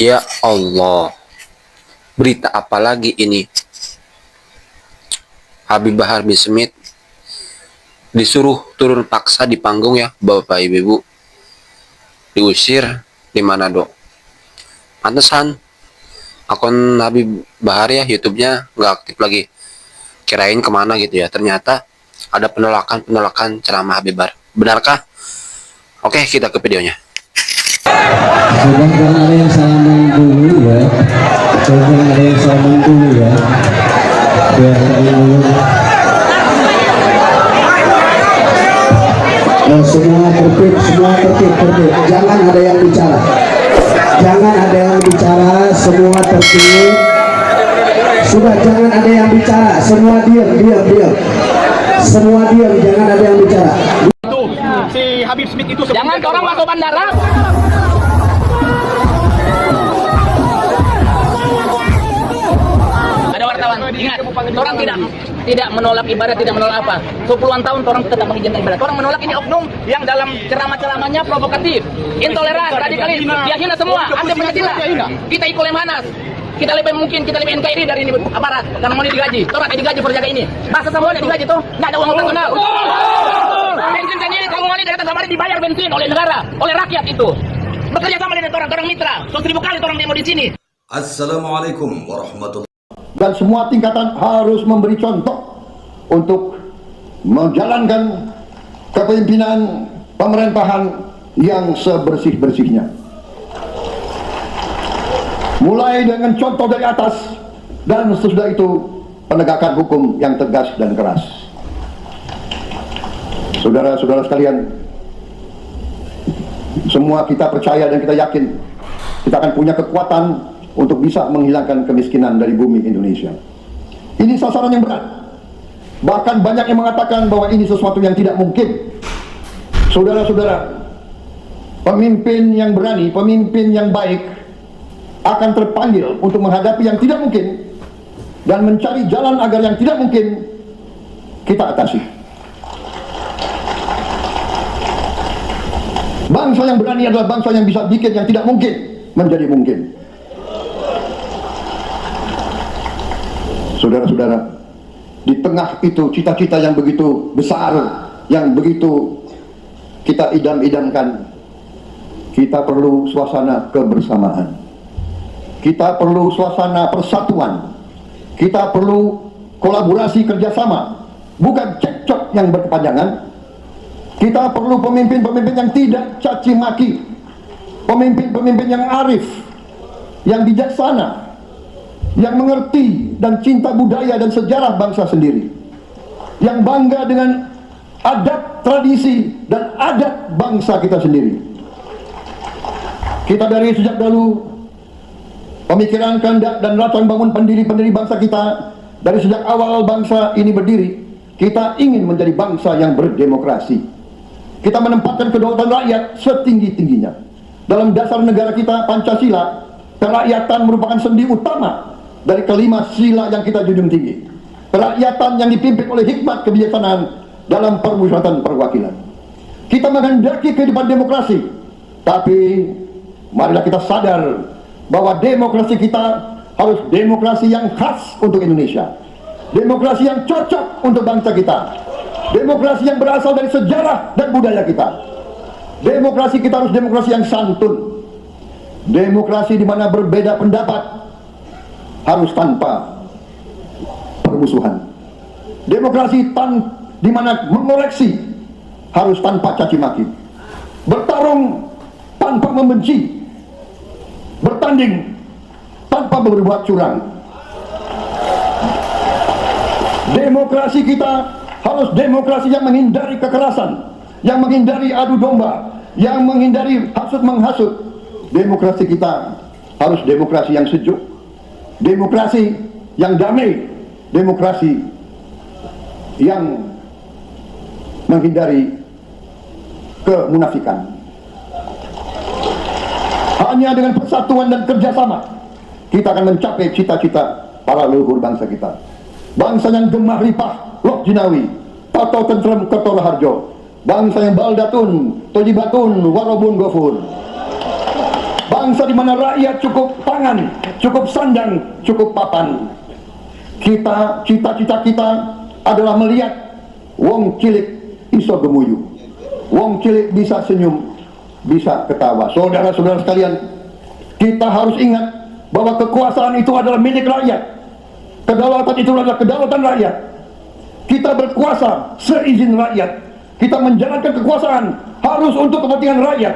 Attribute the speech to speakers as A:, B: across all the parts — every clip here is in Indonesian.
A: Ya Allah, berita apa lagi ini? Habib Bahar bin Smith disuruh turun paksa di panggung ya, Bapak Ibu. Diusir di Manado. Pantesan akun Habib Bahar ya, YouTube-nya nggak aktif lagi. Kirain kemana gitu ya, ternyata ada penolakan ceramah Habib Bahar. Benarkah? Oke, kita ke videonya.
B: Coba ada yang salaman dulu ya. Coba ada yang salaman dulu ya. Biar dulu. Semua tertib, tertib. Jangan ada yang bicara. Jangan ada yang bicara, semua tertib. Sudah, jangan ada yang bicara, semua diam. Semua diam, jangan ada yang bicara.
C: Itu si Habib Smith itu
D: jangan orang masuk bandara. Ada wartawan, ingat, orang tidak menolak ibadah, tidak menolak apa. 10-an tahun orang tetap mengizinkan ibadah. Orang menolak ini oknum yang dalam ceramah-ceramahnya provokatif, intoleran, radikalis, dia hina semua, anti Pancasila. Kita ikut Lemhanas. Kita lebih NKRI dari ini aparat karena mau digaji. Orang digaji per jaga ini. Masa semuanya digaji tuh nggak ada uang nasional. Bensin sendiri kamu mau kereta kemarin dibayar bensin oleh negara, oleh rakyat itu. Bekerja sama dengan orang mitra. 1.000 kali orang demo di sini.
E: Assalamualaikum warahmatullahi.
F: Dan semua tingkatan harus memberi contoh untuk menjalankan kepemimpinan pemerintahan yang sebersih-bersihnya. Mulai dengan contoh dari atas dan sesudah itu penegakan hukum yang tegas dan keras. Saudara-saudara sekalian, semua kita percaya dan kita yakin kita akan punya kekuatan untuk bisa menghilangkan kemiskinan dari bumi Indonesia. Ini sasaran yang berat. Bahkan banyak yang mengatakan bahwa ini sesuatu yang tidak mungkin. Saudara-saudara, pemimpin yang berani, pemimpin yang baik akan terpanggil untuk menghadapi yang tidak mungkin dan mencari jalan agar yang tidak mungkin kita atasi. Bangsa yang berani adalah bangsa yang bisa bikin yang tidak mungkin menjadi mungkin. Saudara-saudara, di tengah itu cita-cita yang begitu besar, yang begitu kita idam-idamkan, kita perlu suasana kebersamaan. Kita perlu suasana persatuan. Kita perlu kolaborasi kerjasama, bukan cekcok yang berkepanjangan. Kita perlu pemimpin-pemimpin yang tidak caci maki, pemimpin-pemimpin yang arif, yang bijaksana, yang mengerti dan cinta budaya dan sejarah bangsa sendiri, yang bangga dengan adat, tradisi dan adat bangsa kita sendiri. Kita dari sejak dulu pemikiran kehendak dan latar bangun pendiri bangsa kita, dari sejak awal bangsa ini berdiri, kita ingin menjadi bangsa yang berdemokrasi. Kita menempatkan kedaulatan rakyat setinggi-tingginya. Dalam dasar negara kita, Pancasila, kerakyatan merupakan sendi utama dari kelima sila yang kita junjung tinggi. Kerakyatan yang dipimpin oleh hikmat kebijaksanaan dalam permusyawaratan perwakilan. Kita menghendaki kehidupan demokrasi, tapi marilah kita sadar bahwa demokrasi kita harus demokrasi yang khas untuk Indonesia, demokrasi yang cocok untuk bangsa kita, demokrasi yang berasal dari sejarah dan budaya kita. Demokrasi kita harus demokrasi yang santun, demokrasi di mana berbeda pendapat harus tanpa permusuhan, demokrasi di mana mengoreksi harus tanpa caci maki, bertarung tanpa membenci, bertanding tanpa berbuat curang. Demokrasi kita harus demokrasi yang menghindari kekerasan, yang menghindari adu domba, yang menghindari hasut menghasut. Demokrasi kita harus demokrasi yang sejuk, demokrasi yang damai, demokrasi yang menghindari kemunafikan. Hanya dengan persatuan dan kerjasama kita akan mencapai cita-cita para leluhur bangsa kita. Bangsa yang gemah ripah, Lok Jinawi, Toto Tentrem Kerto Raharjo. Bangsa yang baldatun, tojibatun, warobun gofur. Bangsa bangsa di mana rakyat cukup pangan, cukup sandang, cukup papan. Cita-cita kita adalah melihat wong cilik iso gemuyu, wong cilik bisa senyum, bisa ketawa. Saudara-saudara sekalian, kita harus ingat bahwa kekuasaan itu adalah milik rakyat. Kedaulatan itu adalah kedaulatan rakyat. Kita berkuasa seizin rakyat. Kita menjalankan kekuasaan harus untuk kepentingan rakyat.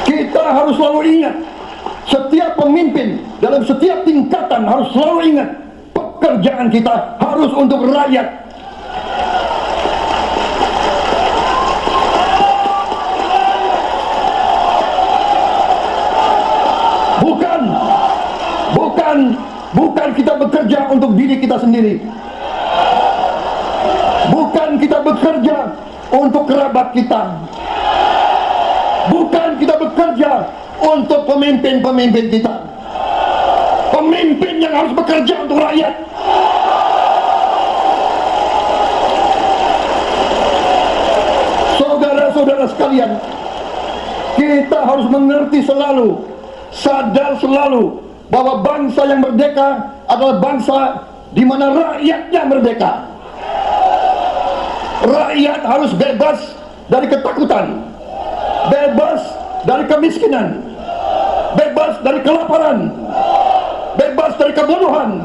F: Kita harus selalu ingat, setiap pemimpin dalam setiap tingkatan harus selalu ingat, pekerjaan kita harus untuk rakyat. Bukan kita bekerja untuk diri kita sendiri. Bukan kita bekerja untuk kerabat kita. Bukan kita bekerja untuk pemimpin-pemimpin kita. Pemimpin yang harus bekerja untuk rakyat. Saudara-saudara sekalian, kita harus mengerti selalu, sadar selalu bahwa bangsa yang merdeka adalah bangsa di mana rakyatnya merdeka. Rakyat harus bebas dari ketakutan, bebas dari kemiskinan, bebas dari kelaparan, bebas dari kebunuhan,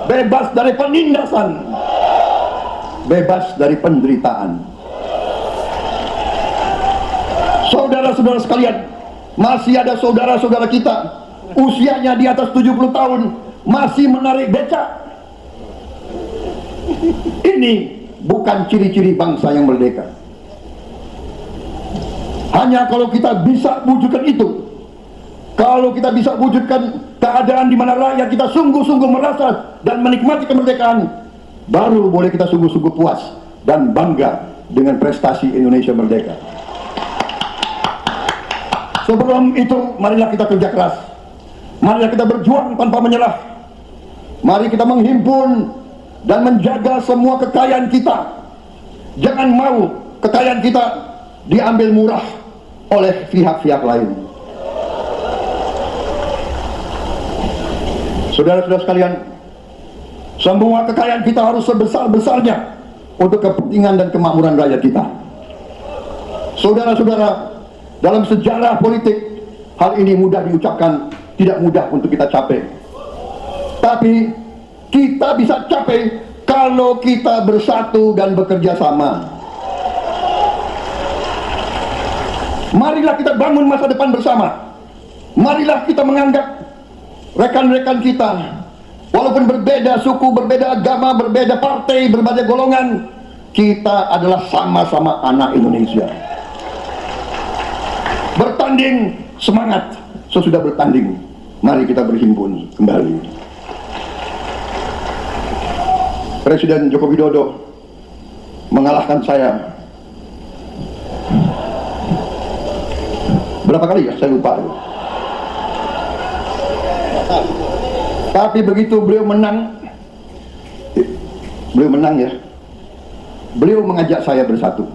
F: bebas dari penindasan, bebas dari penderitaan. Saudara-saudara sekalian, masih ada saudara-saudara kita usianya di atas 70 tahun masih menarik becak. Ini bukan ciri-ciri bangsa yang merdeka. Hanya kalau kita bisa wujudkan itu, kalau kita bisa wujudkan keadaan di mana rakyat kita sungguh-sungguh merasa dan menikmati kemerdekaan, baru boleh kita sungguh-sungguh puas dan bangga dengan prestasi Indonesia merdeka. Sebelum itu, marilah kita kerja keras. Marilah kita berjuang tanpa menyerah. Mari kita menghimpun dan menjaga semua kekayaan kita. Jangan mau kekayaan kita diambil murah oleh pihak-pihak lain. Saudara-saudara sekalian, semua kekayaan kita harus sebesar-besarnya untuk kepentingan dan kemakmuran rakyat kita. Saudara-saudara, dalam sejarah politik, hal ini mudah diucapkan, tidak mudah untuk kita capai. Tapi kita bisa capai kalau kita bersatu dan bekerja sama. Marilah kita bangun masa depan bersama. Marilah kita menganggap rekan-rekan kita, walaupun berbeda suku, berbeda agama, berbeda partai, berbeda golongan, kita adalah sama-sama anak Indonesia. Bertanding, semangat. Sesudah bertanding, mari kita berhimpun kembali. Presiden Joko Widodo mengalahkan saya berapa kali ya, saya lupa. Tapi begitu beliau menang ya, beliau mengajak saya bersatu.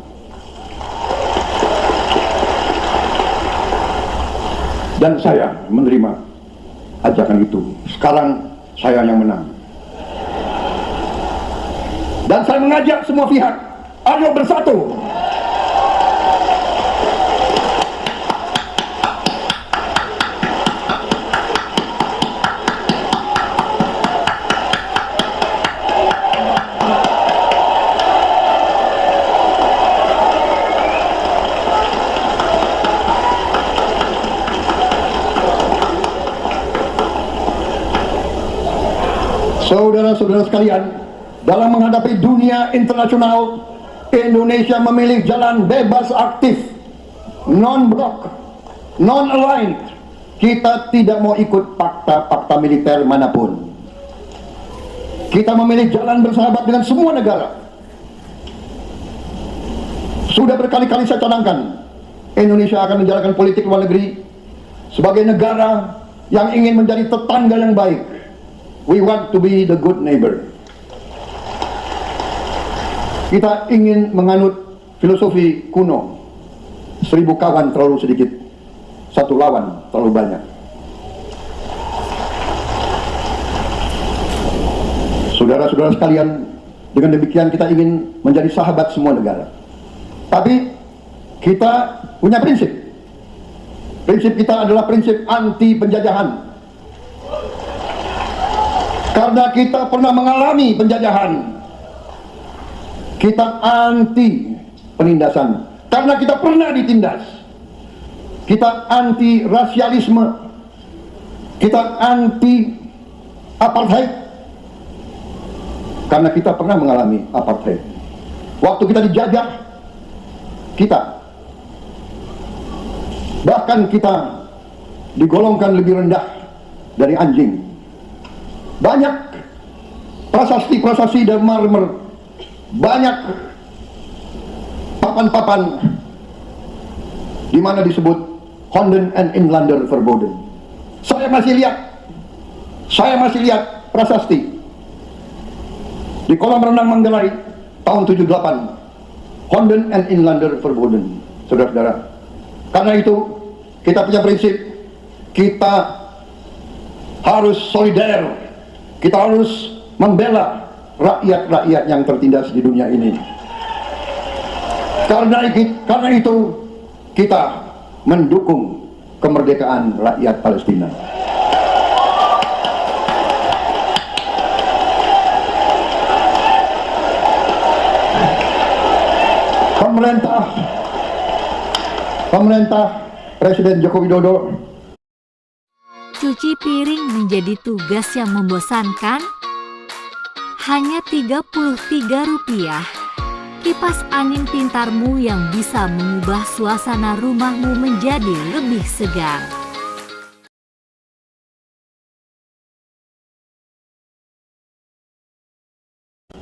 F: Dan saya menerima ajakan itu. Sekarang saya yang menang. Dan saya mengajak semua pihak, ayo bersatu. Saudara-saudara sekalian, dalam menghadapi dunia internasional, Indonesia memilih jalan bebas aktif, non-blok, non-aligned. Kita tidak mau ikut fakta-fakta militer manapun. Kita memilih jalan bersahabat dengan semua negara. Sudah berkali-kali saya cadangkan, Indonesia akan menjalankan politik luar negeri sebagai negara yang ingin menjadi tetangga yang baik. We want to be the good neighbor. Kita ingin menganut filosofi kuno, 1000 kawan terlalu sedikit, 1 lawan terlalu banyak. Saudara-saudara sekalian, dengan demikian kita ingin menjadi sahabat semua negara. Tapi kita punya prinsip. Prinsip kita adalah prinsip anti penjajahan. Karena kita pernah mengalami penjajahan, kita anti penindasan. Karena kita pernah ditindas, kita anti rasialisme, kita anti apartheid. Karena kita pernah mengalami apartheid. Waktu kita dijajah, bahkan kita digolongkan lebih rendah dari anjing. Banyak prasasti-prasasti dan marmer, banyak papan-papan di mana disebut Honden and Inlander Verboden. Saya masih lihat prasasti di kolam renang Manggarai tahun 78, Honden and Inlander Verboden, saudara-saudara. Karena itu kita punya prinsip, kita harus solider, kita harus membela rakyat-rakyat yang tertindas di dunia ini. Karena itu kita mendukung kemerdekaan rakyat Palestina. Pemerintah Presiden Joko Widodo.
G: Cuci piring menjadi tugas yang membosankan? Hanya Rp33. Kipas angin pintarmu yang bisa mengubah suasana rumahmu menjadi lebih segar.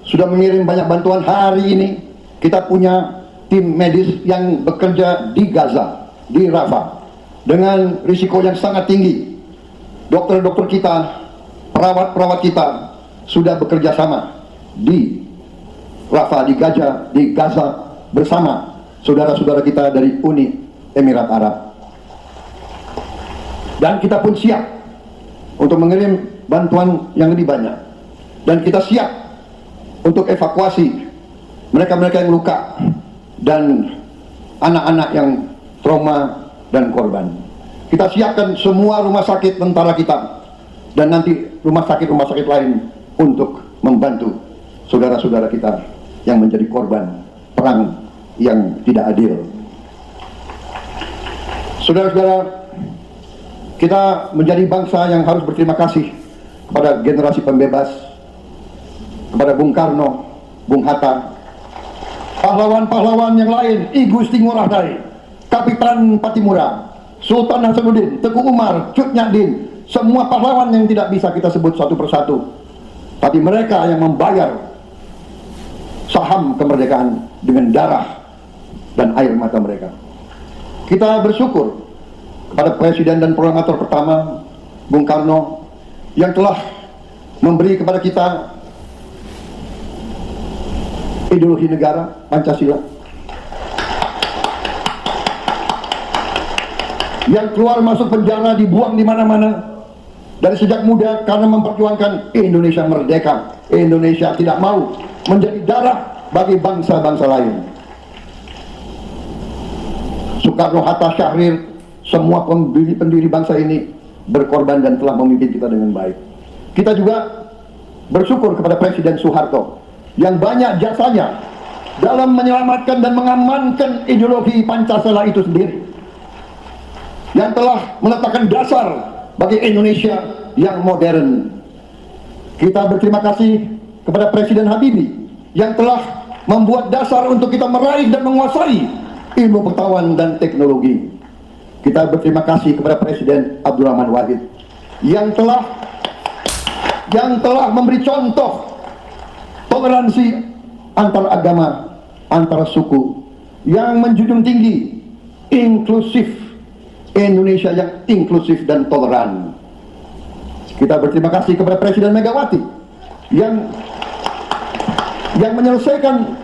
F: Sudah mengirim banyak bantuan. Hari ini kita punya tim medis yang bekerja di Gaza, di Rafah, dengan risiko yang sangat tinggi. Dokter-dokter kita, perawat-perawat kita sudah bekerja sama di Rafah, di Gaza bersama saudara-saudara kita dari Uni Emirat Arab. Dan kita pun siap untuk mengirim bantuan yang lebih banyak. Dan kita siap untuk evakuasi mereka-mereka yang luka dan anak-anak yang trauma dan korban. Kita siapkan semua rumah sakit tentara kita dan nanti rumah sakit lain untuk membantu saudara-saudara kita yang menjadi korban perang yang tidak adil. Saudara-saudara, kita menjadi bangsa yang harus berterima kasih kepada generasi pembebas, kepada Bung Karno, Bung Hatta, pahlawan-pahlawan yang lain, I Gusti Ngurah Rai, Kapitan Patimura, Sultan Hasanuddin, Teguh Umar, Cut Nyak-din, semua pahlawan yang tidak bisa kita sebut satu persatu, tapi mereka yang membayar saham kemerdekaan dengan darah dan air mata mereka. Kita bersyukur kepada Presiden dan Proklamator pertama, Bung Karno, yang telah memberi kepada kita ideologi negara Pancasila, yang keluar masuk penjara, dibuang di mana-mana dari sejak muda karena memperjuangkan Indonesia merdeka. Indonesia tidak mau menjadi darah bagi bangsa-bangsa lain. Soekarno, Hatta, Syahrir, semua pendiri bangsa ini berkorban dan telah memimpin kita dengan baik. Kita juga bersyukur kepada Presiden Soeharto yang banyak jasanya dalam menyelamatkan dan mengamankan ideologi Pancasila itu sendiri, yang telah meletakkan dasar bagi Indonesia yang modern. Kita berterima kasih kepada Presiden Habibie yang telah membuat dasar untuk kita meraih dan menguasai ilmu pengetahuan dan teknologi. Kita berterima kasih kepada Presiden Abdurrahman Wahid yang telah memberi contoh toleransi antar agama, antar suku, yang menjunjung tinggi inklusif, Indonesia yang inklusif dan toleran. Kita berterima kasih kepada Presiden Megawati yang menyelesaikan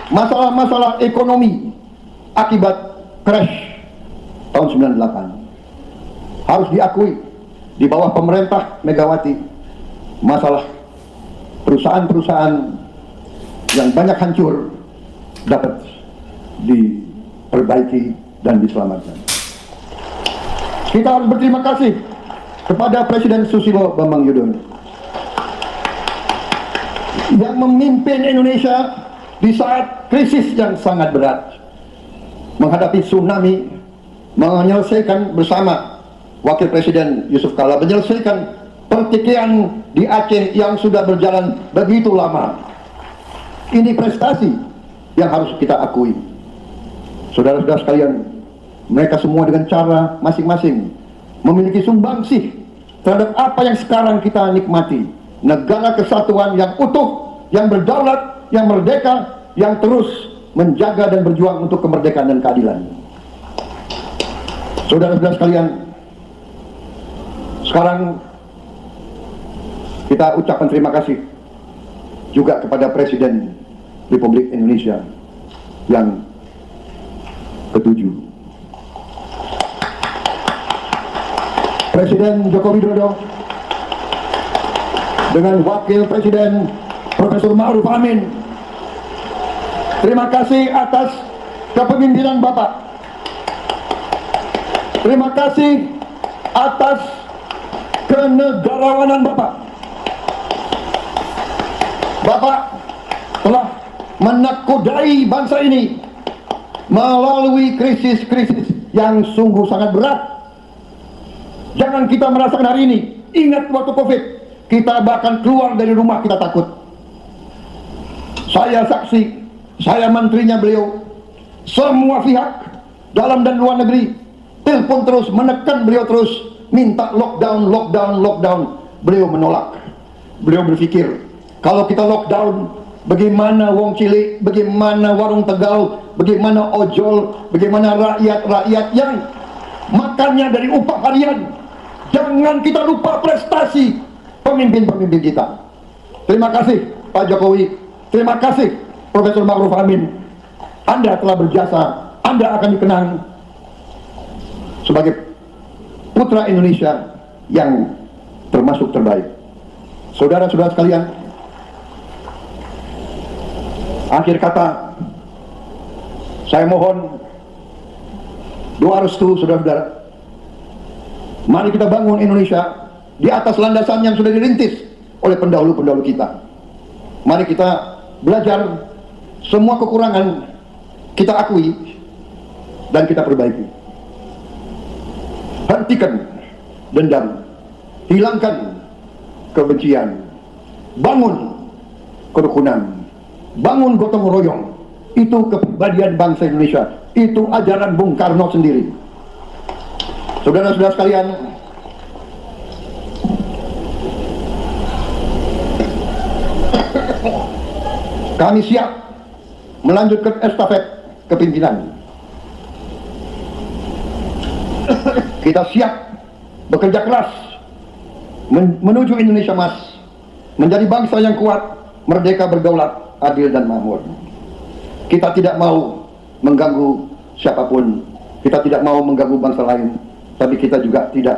F: masalah-masalah ekonomi akibat crash tahun 98. Harus diakui, di bawah pemerintah Megawati, masalah perusahaan-perusahaan yang banyak hancur dapat diperbaiki dan diselamatkan. Kita harus berterima kasih kepada Presiden Susilo Bambang Yudhoyono yang memimpin Indonesia di saat krisis yang sangat berat, menghadapi tsunami, menyelesaikan bersama Wakil Presiden Yusuf Kala, menyelesaikan pertikaian di Aceh yang sudah berjalan begitu lama. Ini prestasi yang harus kita akui. Saudara-saudara sekalian, mereka semua dengan cara masing-masing memiliki sumbangsih terhadap apa yang sekarang kita nikmati. Negara kesatuan yang utuh, yang berdaulat, yang merdeka, yang terus menjaga dan berjuang untuk kemerdekaan dan keadilan. Saudara-saudara sekalian, sekarang kita ucapkan terima kasih juga kepada Presiden Republik Indonesia yang ke-7. Presiden Joko Widodo dengan Wakil Presiden Profesor Ma'ruf Amin. Terima kasih atas kepemimpinan Bapak. Terima kasih atas kenegarawanan Bapak. Bapak telah menakodai bangsa ini melalui krisis-krisis yang sungguh sangat berat. Jangan kita merasakan hari ini. Ingat waktu COVID, kita bahkan keluar dari rumah kita takut. Saya saksi, saya menterinya beliau, semua pihak dalam dan luar negeri telepon terus, menekan beliau terus, minta lockdown, lockdown, lockdown. Beliau menolak. Beliau berpikir, kalau kita lockdown, bagaimana wong cilik, bagaimana warung Tegal, bagaimana ojol, bagaimana rakyat-rakyat yang makannya dari upah harian. Jangan kita lupa prestasi pemimpin-pemimpin kita. Terima kasih Pak Jokowi, terima kasih Profesor Ma'ruf Amin. Anda telah berjasa, Anda akan dikenang sebagai putra Indonesia yang termasuk terbaik. Saudara-saudara sekalian, akhir kata, saya mohon doa restu saudara-saudara. Mari kita bangun Indonesia di atas landasan yang sudah dirintis oleh pendahulu-pendahulu kita. Mari kita belajar, semua kekurangan kita akui dan kita perbaiki. Hentikan dendam, hilangkan kebencian, bangun kerukunan, bangun gotong royong. Itu kepribadian bangsa Indonesia, itu ajaran Bung Karno sendiri. Saudara-saudara sekalian, kami siap melanjutkan estafet kepimpinan. Kita siap bekerja keras menuju Indonesia Emas, menjadi bangsa yang kuat, merdeka, berdaulat, adil dan makmur. Kita tidak mau mengganggu siapapun, kita tidak mau mengganggu bangsa lain, tapi kita juga tidak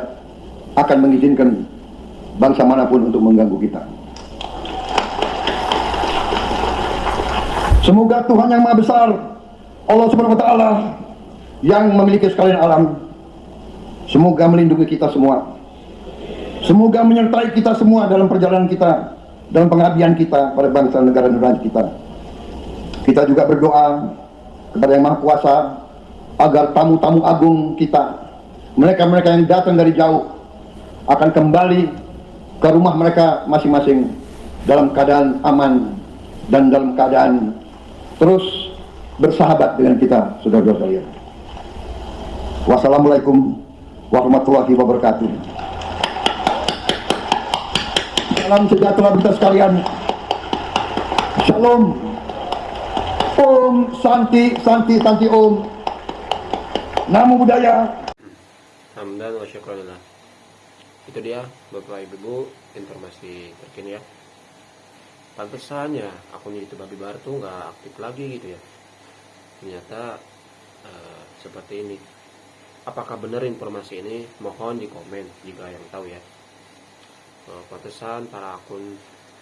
F: akan mengizinkan bangsa manapun untuk mengganggu kita. Semoga Tuhan yang Maha Besar, Allah Subhanahu wa Ta'ala, yang memiliki sekalian alam, semoga melindungi kita semua. Semoga menyertai kita semua dalam perjalanan kita, dalam pengabdian kita pada bangsa negara kita. Kita juga berdoa kepada Yang Maha Kuasa agar tamu-tamu agung kita, mereka-mereka yang datang dari jauh, akan kembali ke rumah mereka masing-masing dalam keadaan aman dan dalam keadaan terus bersahabat dengan kita, saudara-saudara sekalian. Wassalamualaikum warahmatullahi wabarakatuh. Salam sejahtera kita sekalian. Shalom. Om Santi, Santi, Santi Om. Namo Buddhaya.
A: Hamdan wa syukurillah. Itu dia Bapak Ibu informasi terkini ya. Pantesannya akun YouTube Babi Bar tuh nggak aktif lagi gitu ya. Ternyata seperti ini. apakah benar informasi ini? Mohon di komen jika yang tahu ya. Pantesan para akun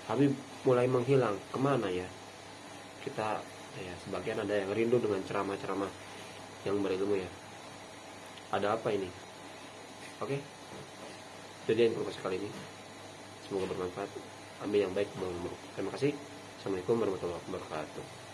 A: Habib mulai menghilang, kemana ya? Kita ya, sebagian ada yang rindu dengan ceramah-ceramah yang berilmu ya. Ada apa ini? Oke, jadi informasi kali ini semoga bermanfaat. Ambil yang baik, buang yang buruk. Terima kasih. Assalamualaikum warahmatullahi wabarakatuh.